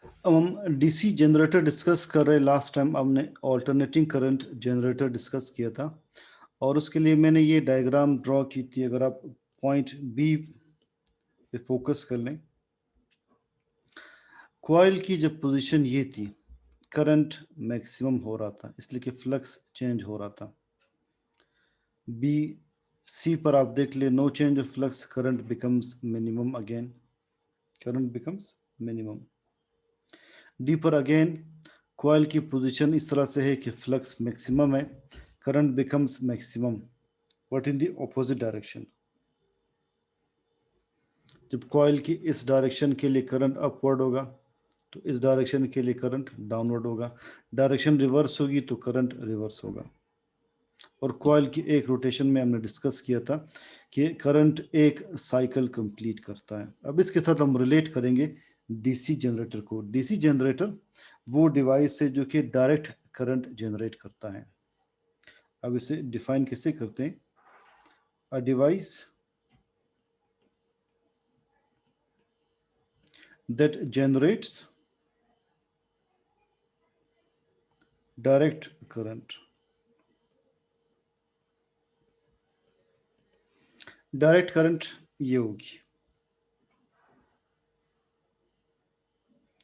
अब हम DC generator discuss कर रहे हैं। लास्ट टाइम हमने ऑल्टरनेटिंग करंट जनरेटर डिस्कस किया था और उसके लिए मैंने ये डायग्राम ड्रॉ की थी। अगर आप पॉइंट बी पे फोकस कर लें, कॉइल की जब पोजीशन ये थी, करंट मैक्सिमम हो रहा था इसलिए कि फ्लक्स चेंज हो रहा था। बी सी पर आप देख ले, no change of flux, current becomes minimum, again current becomes minimum. D पर अगेन कॉइल की पोजीशन इस तरह से है कि फ्लक्स मैक्सिमम है, current becomes maximum, but in the opposite direction. जब कॉइल की इस डायरेक्शन के लिए करंट अपवर्ड होगा तो इस डायरेक्शन के लिए करंट डाउनवर्ड होगा, डायरेक्शन रिवर्स होगी तो करंट रिवर्स होगा। और कॉइल की एक रोटेशन में हमने डिस्कस किया था कि करंट एक साइकिल कंप्लीट करता है। अब इसके साथ हम रिलेट करेंगे डीसी जनरेटर को। डीसी जनरेटर वो डिवाइस है जो कि डायरेक्ट करंट जनरेट करता है। अब इसे डिफाइन कैसे करते हैं? A device that generates direct current। Direct current ये होगी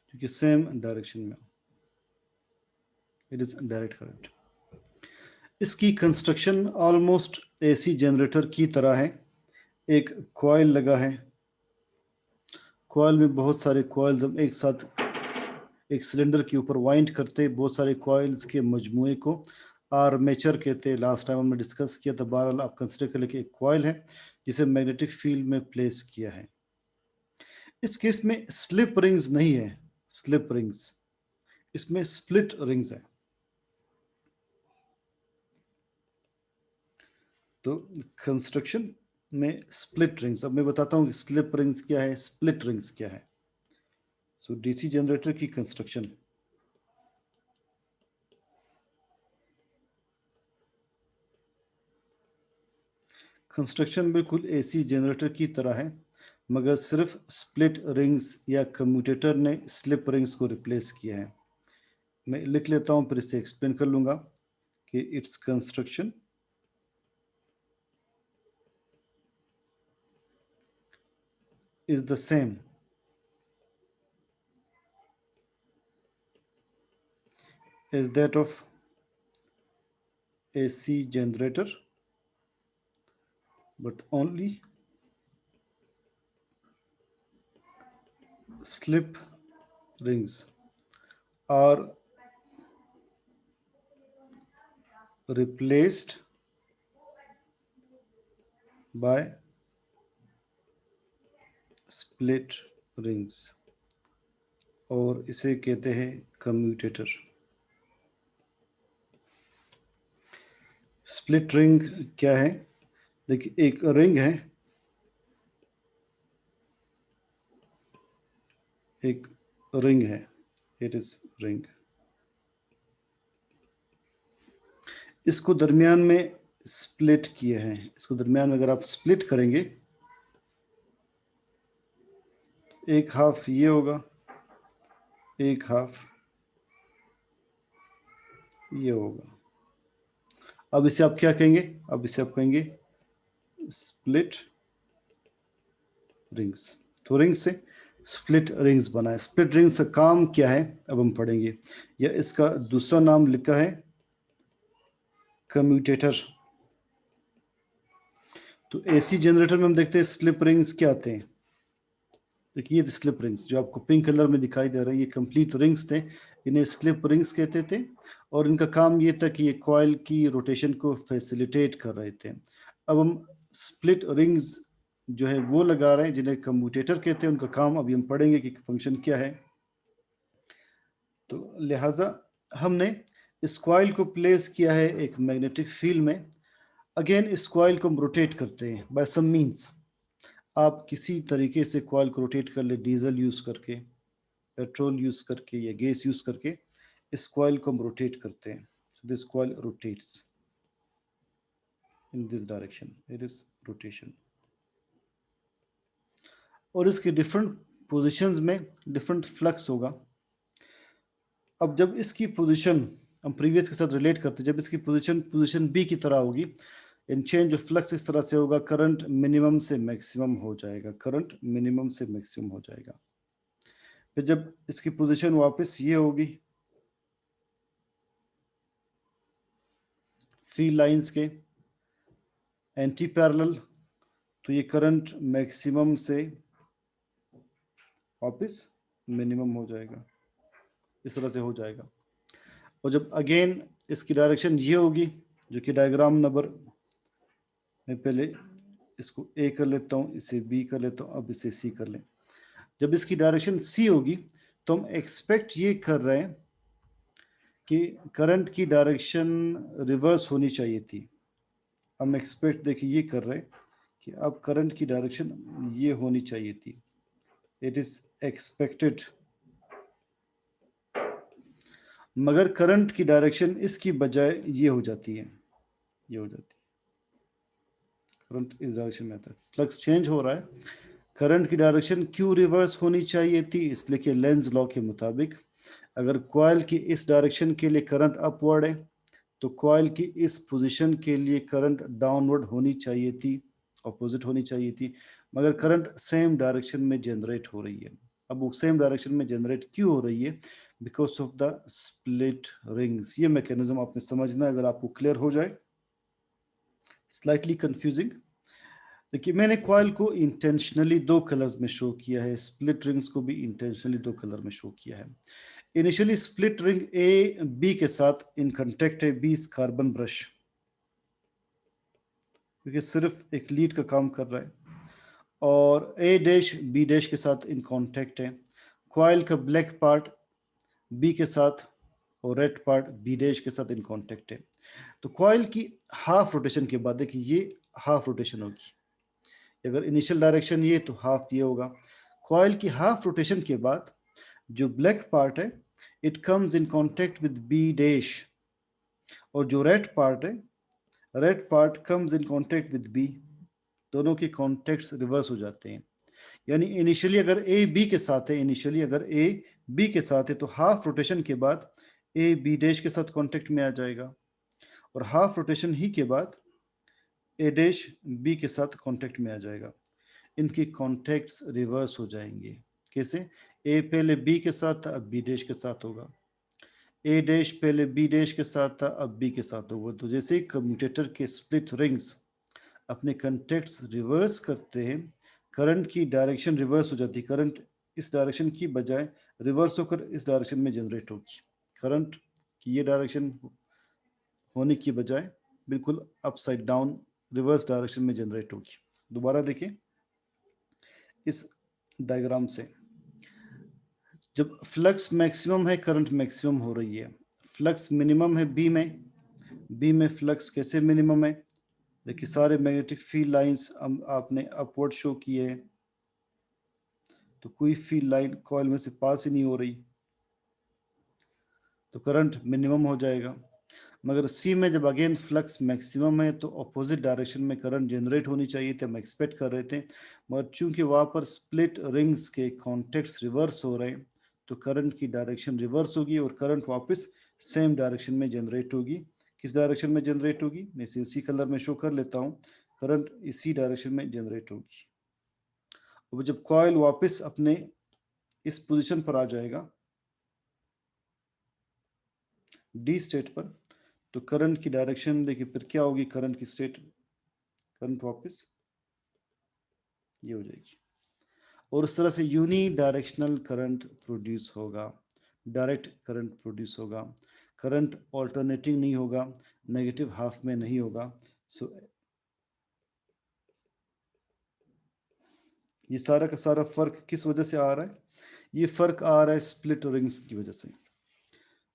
क्योंकि सेम डायरेक्शन में, इट इज डायरेक्ट करंट। इसकी कंस्ट्रक्शन ऑलमोस्ट एसी जनरेटर की तरह है। एक कॉइल लगा है, कॉइल में बहुत सारे कॉइल्स हम एक साथ एक सिलेंडर के ऊपर वाइंड करते हैं। बहुत सारे कॉइल्स के मजमूए को आर्मेचर कहते हैं। लास्ट टाइम हमने डिस्कस किया था। बहरहाल आप कंसिडर कर लें कि एक कॉइल है जिसे मैग्नेटिक फील्ड में प्लेस किया है। इस केस में स्लिप रिंग्स नहीं है, स्लिप रिंग्स, इसमें स्प्लिट रिंग्स है। तो कंस्ट्रक्शन में स्प्लिट रिंग्स, अब मैं बताता हूँ स्लिप रिंग्स क्या है, स्प्लिट रिंग्स क्या है। सो डीसी जनरेटर की कंस्ट्रक्शन, कंस्ट्रक्शन बिल्कुल एसी जनरेटर की तरह है, मगर सिर्फ स्प्लिट रिंग्स या कम्यूटेटर ने स्लिप रिंग्स को रिप्लेस किया है। मैं लिख लेता हूँ फिर इसे एक्सप्लेन कर लूँगा कि its construction is the same as that of AC generator, but only slip rings are replaced by split rings और इसे कहते हैं कम्यूटेटर। स्प्लिट रिंग क्या है? देखिए, एक रिंग है, एक रिंग है, इट इज रिंग। इसको दरमियान में स्प्लिट किए हैं। इसको दरमियान में अगर आप स्प्लिट करेंगे, एक हाफ ये होगा, एक हाफ ये होगा। अब इसे आप क्या कहेंगे? अब इसे आप कहेंगे स्प्लिट रिंग्स। तो रिंग से स्प्लिट रिंग्स बना है। स्प्लिट रिंग्स का काम क्या है अब हम पढ़ेंगे, या इसका दूसरा नाम लिखा है कम्यूटेटर। तो एसी जनरेटर में हम देखते हैं स्लिप रिंग्स क्या आते हैं। देखिए, ये स्लिप रिंग्स जो आपको पिंक कलर में दिखाई दे रहे हैं, ये कंप्लीट रिंग्स थे, इन्हें स्लिप रिंग्स कहते थे। और इनका काम ये था कि ये कॉइल की रोटेशन को फैसिलिटेट कर रहे थे। अब हम स्प्लिट रिंग्स जो है वो लगा रहे हैं जिन्हें कम्यूटेटर कहते हैं। उनका काम अभी हम पढ़ेंगे कि फंक्शन क्या है। तो लिहाजा हमने इस कॉइल को प्लेस किया है एक मैग्नेटिक फील्ड में। अगेन इस कॉइल को हम रोटेट करते हैं बाय सम मीन्स। आप किसी तरीके से कॉइल को रोटेट कर ले, डीजल यूज करके, पेट्रोल यूज करके या गैस यूज करके इस कॉइल को हम रोटेट करते हैं। So this coil rotates in this direction, it is rotation. और इसके डिफरेंट पोजीशंस में डिफरेंट फ्लक्स होगा। अब जब इसकी पोजीशन हम प्रीवियस के साथ रिलेट करते हैं, जब इसकी पोजीशन बी की तरह होगी, इन चेंज ऑफ फ्लक्स इस तरह से होगा, करंट मिनिमम से मैक्सिमम हो जाएगा, करंट मिनिमम से मैक्सिमम हो जाएगा। फिर जब इसकी पोजीशन वापस ये होगी फील्ड लाइंस के एंटी पैरेलल, तो ये करंट मैक्सिमम से वापस मिनिमम हो जाएगा, इस तरह से हो जाएगा। और जब अगेन इसकी डायरेक्शन ये होगी, जो कि डायग्राम नंबर, मैं पहले इसको ए कर लेता हूँ, इसे बी कर लेता हूँ, अब इसे सी कर लें। जब इसकी डायरेक्शन सी होगी तो हम एक्सपेक्ट ये कर रहे हैं कि करंट की डायरेक्शन रिवर्स होनी चाहिए थी। हम एक्सपेक्ट देखिए ये कर रहे हैं कि अब करंट की डायरेक्शन ये होनी चाहिए थी, इट इज एक्सपेक्टेड, मगर करंट की डायरेक्शन इसकी बजाय ये हो जाती है, ये हो जाती है, करंट इस डायरेक्शन में आता है, फ्लक्स चेंज हो रहा है, करंट की डायरेक्शन क्यों रिवर्स होनी चाहिए थी, इसलिए कि लेंज लॉ के मुताबिक अगर कॉइल की इस डायरेक्शन के लिए करंट अपवर्ड है तो कॉइल की इस पोजीशन के लिए करंट डाउनवर्ड होनी चाहिए थी, ऑपोजिट होनी चाहिए थी, मगर करंट सेम डायरेक्शन में जनरेट हो रही है। अब वो सेम डायरेक्शन में जनरेट क्यों हो रही है, because of the split rings. ये मैकेनिज्म आपने समझना है, अगर आपको क्लियर हो जाए। Slightly confusing. देखिए मैंने कॉइल को इंटेंशनली दो कलर्स में शो किया है, स्प्लिट रिंग्स को भी इंटेंशनली दो कलर में शो किया है। Initially split ring A B के साथ इन कांटेक्ट है, बी कार्बन ब्रश, क्योंकि सिर्फ एक लीड का काम कर रहा है, और ए डैश बी डैश के साथ इन कांटेक्ट है। कॉइल का ब्लैक पार्ट बी के साथ और रेड पार्ट बी डैश के साथ इन कांटेक्ट है। तो कॉइल की हाफ रोटेशन के बाद देखिए ये हाफ रोटेशन होगी, अगर इनिशियल डायरेक्शन ये तो हाफ ये होगा। कॉइल की हाफ रोटेशन के बाद जो ब्लैक पार्ट है it comes in contact with B dash, और जो रेड पार्ट है, red part comes in contact with B, दोनों के कॉन्टेक्ट्स रिवर्स हो जाते हैं। यानी इनिशियली अगर ए बी के साथ है, इनिशियली अगर ए बी के साथ है तो हाफ रोटेशन के बाद ए बी डैश के साथ कांटेक्ट में आ जाएगा, और हाफ रोटेशन ही के बाद ए डैश बी के साथ कांटेक्ट में आ जाएगा। इनकी कॉन्टेक्ट्स रिवर्स हो जाएंगे। कैसे? ए पहले बी के साथ था, अब बी डैश के साथ होगा। ए डैश पहले बी डैश के साथ था, अब बी के साथ होगा। तो जैसे ही कम्यूटेटर के स्प्लिट रिंग्स अपने कॉन्टेक्ट्स रिवर्स करते हैं, करंट की डायरेक्शन रिवर्स हो जाती है, करंट इस डायरेक्शन की बजाय रिवर्स होकर इस डायरेक्शन में जनरेट होगी। करंट की ये डायरेक्शन होने की बजाय बिल्कुल अपसाइड डाउन रिवर्स डायरेक्शन में जनरेट होगी। दोबारा देखिए इस डायग्राम से, जब फ्लक्स मैक्सिमम है करंट मैक्सिमम हो रही है, फ्लक्स मिनिमम है बी में, बी में फ्लक्स कैसे मिनिमम है, देखिए सारे मैग्नेटिक फील्ड लाइंस आपने अपवर्ड शो किए हैं, तो कोई फील्ड लाइन कॉइल में से पास ही नहीं हो रही, तो करंट मिनिमम हो जाएगा। मगर सी में जब अगेन फ्लक्स मैक्सिमम है तो अपोजिट डायरेक्शन में करंट जनरेट होनी चाहिए थे, हम एक्सपेक्ट कर रहे थे, मगर चूंकि वहाँ पर स्प्लिट रिंग्स के कॉन्टेक्ट्स रिवर्स हो रहे हैं तो करंट की डायरेक्शन रिवर्स होगी और करंट वापस सेम डायरेक्शन में जनरेट होगी। किस डायरेक्शन में जनरेट होगी, मैं इसे उसी कलर में शो कर लेता हूँ, करंट इसी डायरेक्शन में जनरेट होगी। अब जब कॉइल वापस अपने इस पोजीशन पर आ जाएगा डी स्टेट पर, तो करंट की डायरेक्शन देखिए फिर क्या होगी, करंट की स्टेट, करंट वापस ये हो जाएगी, और इस तरह से यूनी डायरेक्शनल करंट प्रोड्यूस होगा, डायरेक्ट करंट प्रोड्यूस होगा, करंट ऑल्टरनेटिंग नहीं होगा, नेगेटिव हाफ में नहीं होगा। सो ये सारा का सारा फर्क किस वजह से आ रहा है, ये फर्क आ रहा है स्प्लिट रिंग्स की वजह से।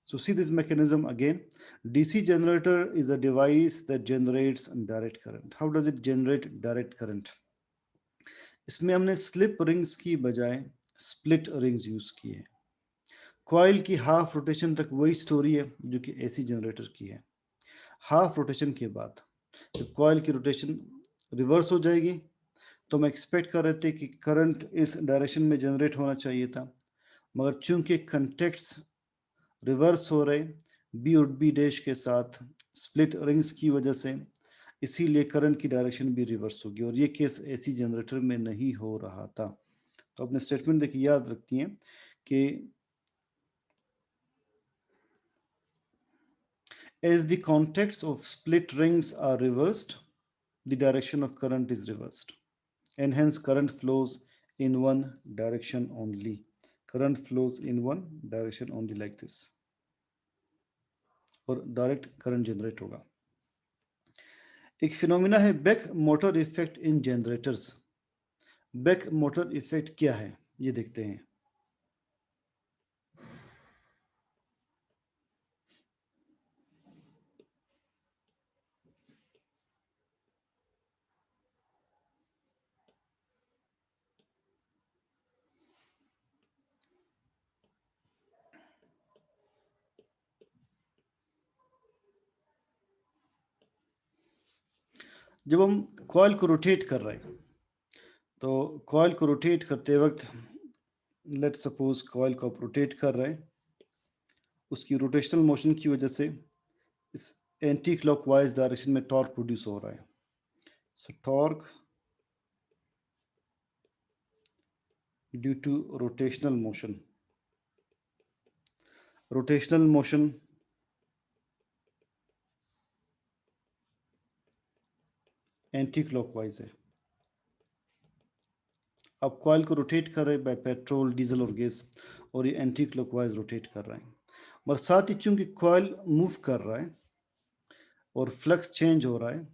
So see this mechanism again. DC generator is a device that generates direct current. How does it generate direct current? इसमें हमने स्लिप रिंग्स की बजाय स्प्लिट रिंग्स यूज की है। कॉइल की हाफ रोटेशन तक वही स्टोरी है जो कि एसी जनरेटर की है। हाफ रोटेशन के बाद जब कॉइल की रोटेशन रिवर्स हो जाएगी तो हम एक्सपेक्ट कर रहे थे कि करंट इस डायरेक्शन में जनरेट होना चाहिए था, मगर चूंकि कंटेक्ट्स रिवर्स हो रहे बी और बी डैश के साथ स्प्लिट रिंग्स की वजह से, इसीलिए करंट की डायरेक्शन भी रिवर्स होगी, और ये केस एसी जनरेटर में नहीं हो रहा था। तो अपने स्टेटमेंट देखिए याद रखती हैं कि as the contacts of split rings are reversed, the direction of current is reversed, and hence current flows in one direction only. Current flows in one direction only like this, और direct current generate होगा। एक phenomena है back motor effect in generators. Back motor effect क्या है ये देखते हैं। जब हम कॉइल को रोटेट कर रहे हैं, तो कॉइल को रोटेट करते वक्त लेट सपोज कॉइल को आप रोटेट कर रहे हैं, उसकी रोटेशनल मोशन की वजह से इस एंटी क्लॉकवाइज डायरेक्शन में टॉर्क प्रोड्यूस हो रहा है। So torque due to rotational motion, rotational motion anti clockwise है। आप कॉइल को रोटेट कर रहे हैं बाय पेट्रोल, डीजल और गैस, और ये एंटी क्लॉकवाइज रोटेट कर रहे हैं। और साथ ही चूंकि कॉइल मूव कर रहा है और फ्लक्स चेंज हो रहा है,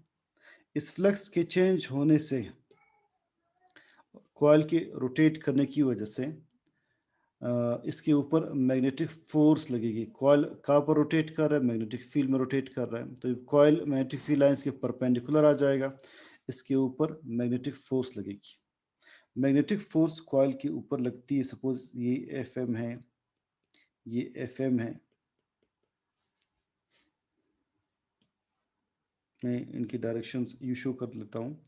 इस फ्लक्स के चेंज होने से कॉइल के रोटेट करने की वजह से इसके ऊपर मैग्नेटिक फोर्स लगेगी। कॉइल कहाँ पर रोटेट कर रहा है, मैग्नेटिक फील्ड में रोटेट कर रहा है, तो कॉइल मैग्नेटिक फील्ड लाइंस के परपेंडिकुलर आ जाएगा, इसके ऊपर मैग्नेटिक फोर्स लगेगी। मैग्नेटिक फोर्स कॉइल के ऊपर लगती है, सपोज ये एफएम है, ये एफएम है, मैं इनकी डायरेक्शंस यू शो कर लेता हूँ।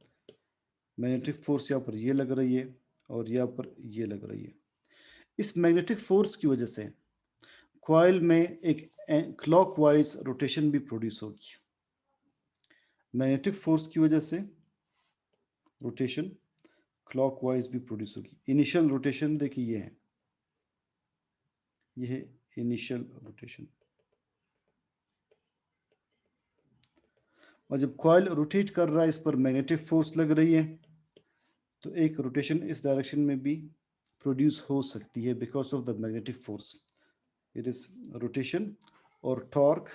मैग्नेटिक फोर्स यहाँ पर ये लग रही है और यहाँ पर ये लग रही है। इस मैग्नेटिक फोर्स की वजह से कॉइल में एक क्लॉकवाइज रोटेशन भी प्रोड्यूस होगी। मैग्नेटिक फोर्स की वजह से रोटेशन क्लॉकवाइज भी प्रोड्यूस होगी। इनिशियल रोटेशन देखिए ये है, ये है इनिशियल रोटेशन। और जब कॉइल रोटेट कर रहा है, इस पर मैग्नेटिक फोर्स लग रही है, तो एक रोटेशन इस डायरेक्शन में भी प्रोड्यूस हो सकती है because of the magnetic force. It is rotation और torque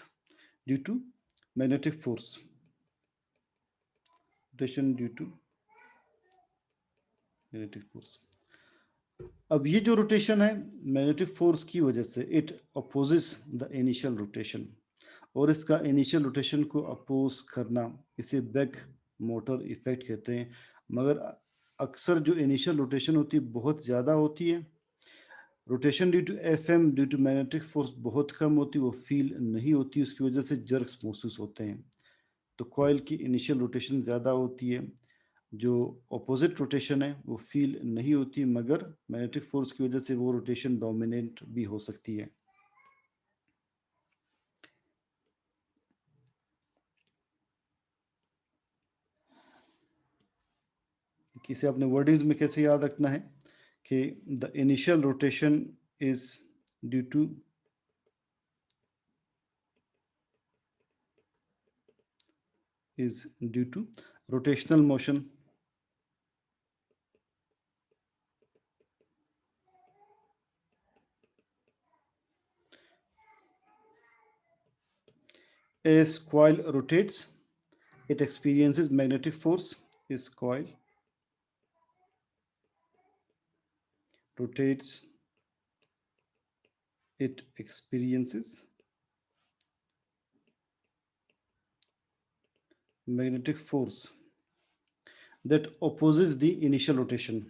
due to magnetic force, rotation due to magnetic force. अब ये जो रोटेशन है मैग्नेटिक फोर्स की वजह से, it opposes the initial rotation, और इसका इनिशियल रोटेशन को अपोज करना इसे बैक मोटर इफेक्ट कहते हैं। मगर अक्सर जो इनिशियल रोटेशन होती है बहुत ज़्यादा होती है, रोटेशन ड्यू टू एफएम, ड्यू टू मैग्नेटिक फोर्स बहुत कम होती है, वो फील नहीं होती, उसकी वजह से जर्क्स महसूस होते हैं। तो कॉइल की इनिशियल रोटेशन ज़्यादा होती है, जो ऑपोजिट रोटेशन है वो फील नहीं होती, मगर मैग्नेटिक फोर्स की वजह से वो रोटेशन डोमिनेंट भी हो सकती है। इसे अपने वर्डिंग्स में कैसे याद रखना है कि the initial rotation is due to rotational motion as coil rotates it experiences magnetic force, is coil rotates it experiences magnetic force that opposes the initial rotation.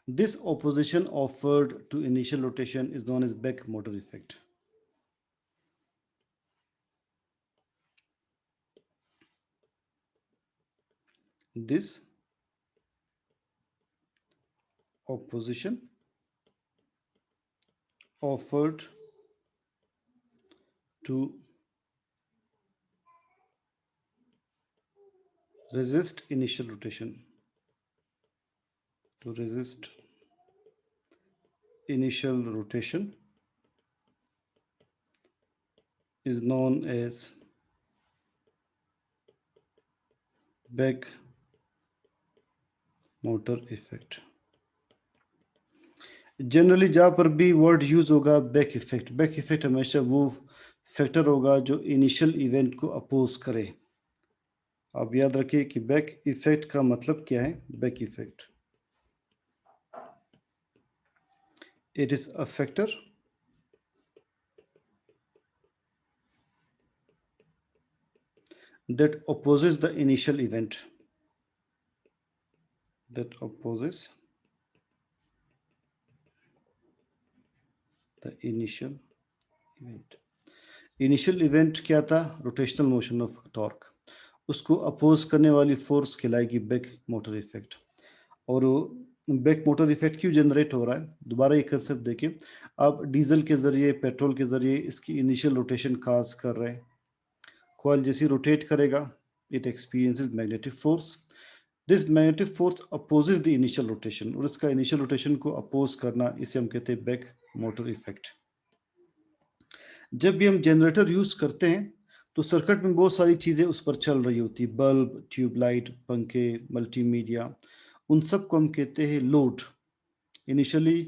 This opposition offered to initial rotation is known as back motor effect. this opposition offered to resist initial rotation. To resist initial rotation is known as back motor effect. Generally जहाँ पर भी word use होगा back effect हमेशा वो factor होगा जो initial event को oppose करे. आप याद रखिए कि बैक इफेक्ट का मतलब क्या है. Back effect, it is a factor that opposes the initial event. That opposes the initial event. Initial event क्या था. Rotational motion of torque. उसको अपोज करने वाली फोर्स कहलाएगी बैक मोटर इफेक्ट. और बैक मोटर इफेक्ट क्यों जनरेट हो रहा है. दोबारा ये कंसेप्ट देखिए. आप डीजल के जरिए, पेट्रोल के जरिए इसकी इनिशियल रोटेशन काज कर रहे हैं. कॉइल जैसे रोटेट करेगा, it experiences magnetic force. This magnetic force opposes the initial rotation, और इसका इनिशियल रोटेशन को अपोज करना, इसे हम कहते हैं बैक मोटर इफेक्ट. जब भी हम जनरेटर यूज करते हैं तो सर्किट में बहुत सारी चीजें उस पर चल रही होती है. बल्ब, ट्यूबलाइट, पंखे, मल्टीमीडिया, उन सब को हम कहते हैं लोड. इनिशियली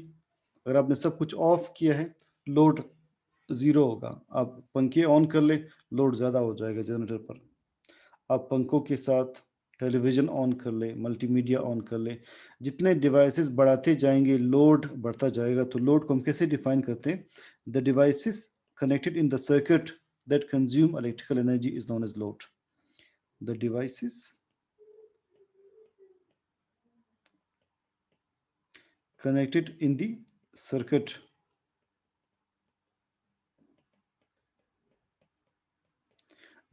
अगर आपने सब कुछ ऑफ किया है, लोड जीरो होगा. आप पंखे ऑन कर ले, लोड ज्यादा हो जाएगा जनरेटर पर. आप पंखों के साथ टेलीविजन ऑन कर ले, मल्टीमीडिया ऑन कर ले, जितने डिवाइसेस बढ़ाते जाएंगे लोड बढ़ता जाएगा. तो लोड को हम कैसे डिफाइन करते हैं. The devices connected in the circuit that consume electrical energy is known as load. The devices connected in the circuit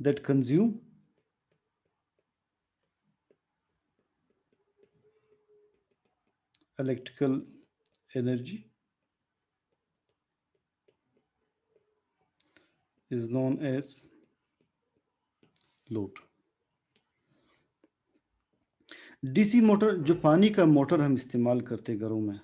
that consume electrical energy is known as load. DC motor, जो पानी का motor हम इस्तेमाल करते हैं घरों में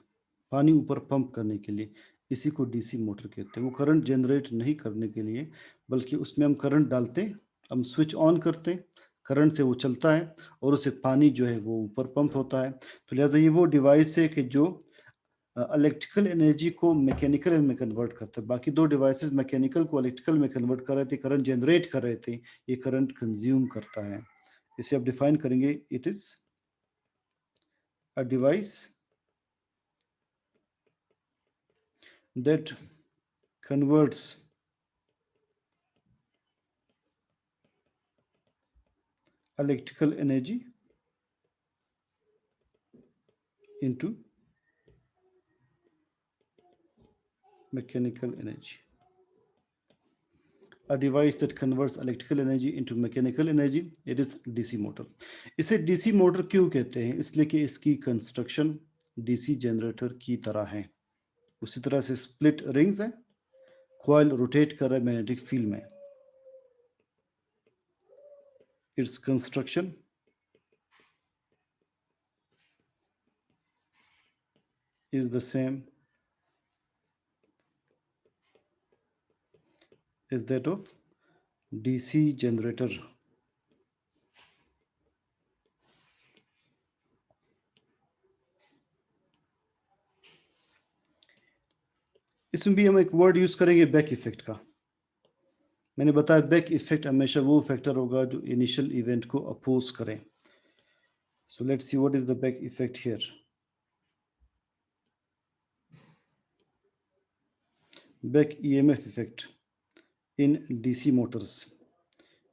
पानी ऊपर पंप करने के लिए, इसी को डीसी मोटर कहते हैं. वो करंट जनरेट नहीं करने के लिए, बल्कि उसमें हम करंट डालते हैं, हम स्विच ऑन करते हैं, करंट से वो चलता है और उससे पानी जो है वो ऊपर पंप होता है. तो लिहाजा ये वो डिवाइस है कि जो इलेक्ट्रिकल एनर्जी को मैकेनिकल में कन्वर्ट करता है. बाकी दो डिवाइसेस मैकेनिकल को इलेक्ट्रिकल में कन्वर्ट कर रहे थे, करंट जनरेट कर रहे थे, ये करंट कंज्यूम करता है. इसे आप डिफाइन करेंगे, it is a device that converts electrical energy into mechanical energy. A device that converts electrical energy into mechanical energy, it is DC motor. इसे DC मोटर क्यों कहते हैं. इसलिए कि इसकी कंस्ट्रक्शन DC जनरेटर की तरह है. उसी तरह से स्प्लिट रिंग्स है, कॉइल रोटेट कर रहा है मैग्नेटिक फील्ड में. Its construction is the same as that of DC generator. इसमें भी हम एक वर्ड यूज करेंगे बैक इफेक्ट का. मैंने बताया बैक इफेक्ट हमेशा वो फैक्टर होगा जो इनिशियल इवेंट को अपोज करें. So let's see what is the back effect here. back EMF effect in DC motors,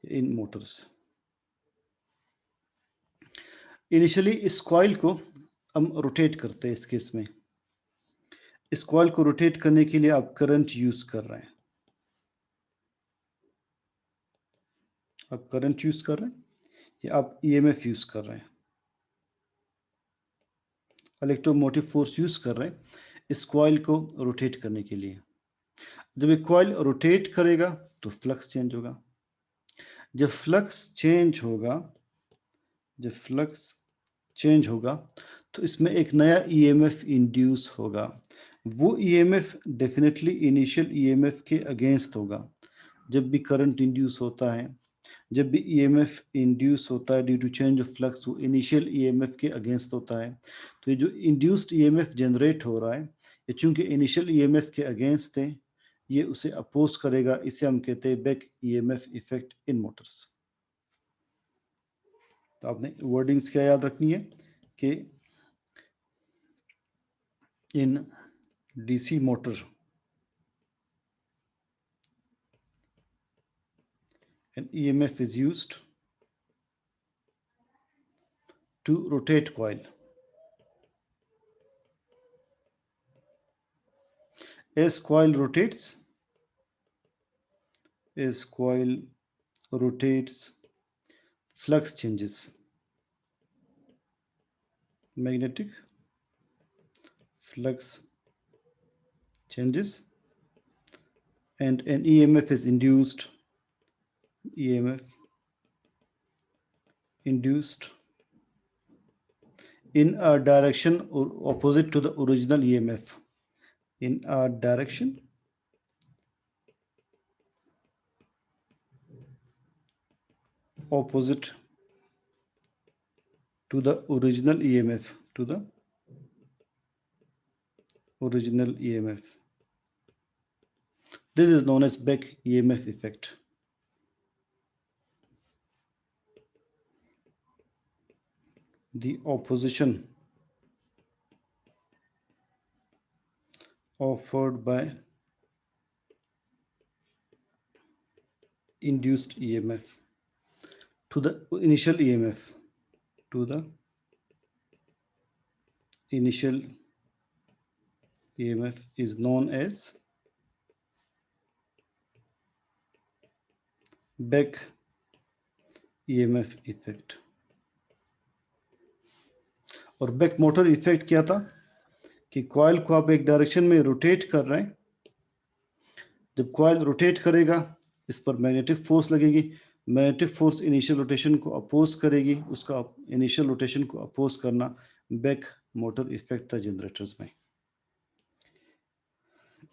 in motors. Initially इस कॉइल को हम रोटेट करते हैं. इस केस में इस कॉइल को रोटेट करने के लिए आप करंट यूज कर रहे हैं. आप करंट यूज कर रहे हैं या आप EMF यूज कर रहे हैं. इलेक्ट्रोमोटिव फोर्स यूज कर रहे हैं इस कॉइल को रोटेट करने के लिए। जब ये कॉइल रोटेट करेगा तो फ्लक्स चेंज होगा। जब फ्लक्स चेंज होगा तो इसमें एक नया ईएमएफ इंड्यूस होगा। वो ईएमएफ डेफिनेटली इनिशियल ईएमएफ के अगेंस्ट होगा। जब भी करंट इंड्यूस होता है, जब भी ईएमएफ इंड्यूस होता है due to change of flux, वो इनिशियल ईएमएफ के अगेंस्ट होता है। तो ये जो इंड्यूस्ड ईएमएफ जनरेट हो रहा है, ये चूंकि इनिशियल ईएमएफ के अगेंस्ट है, ये उसे अपोज करेगा। इसे हम कहते हैं back EMF effect in Motors. तो आपने वर्डिंग्स क्या याद रखनी है कि in DC motor an EMF is used to rotate coil. As coil rotates, flux changes. Magnetic flux changes and an EMF is induced. EMF induced in a direction or opposite to the original EMF. In a direction opposite to the original EMF. To the original EMF. This is known as back EMF effect. The opposition offered by induced EMF to the initial EMF, to the initial EMF is known as back EMF effect. और back motor effect क्या था कि coil को आप एक direction में rotate कर रहे हैं। जब कॉइल रोटेट करेगा, इस पर मैग्नेटिक फोर्स लगेगी। मैग्नेटिक फोर्स इनिशियल रोटेशन को अपोज करेगी। उसका इनिशियल रोटेशन को अपोज करना बैक मोटर इफेक्ट था जनरेटर्स में।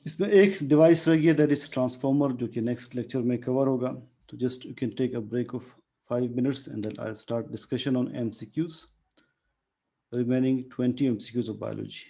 इसमें एक डिवाइस रही है, दैट इज ट्रांसफार्मर, जो कि नेक्स्ट लेक्चर में कवर होगा। तो just you can take a break of 5 minutes and then I'll start discussion on MCQs, remaining 20 MCQs of biology.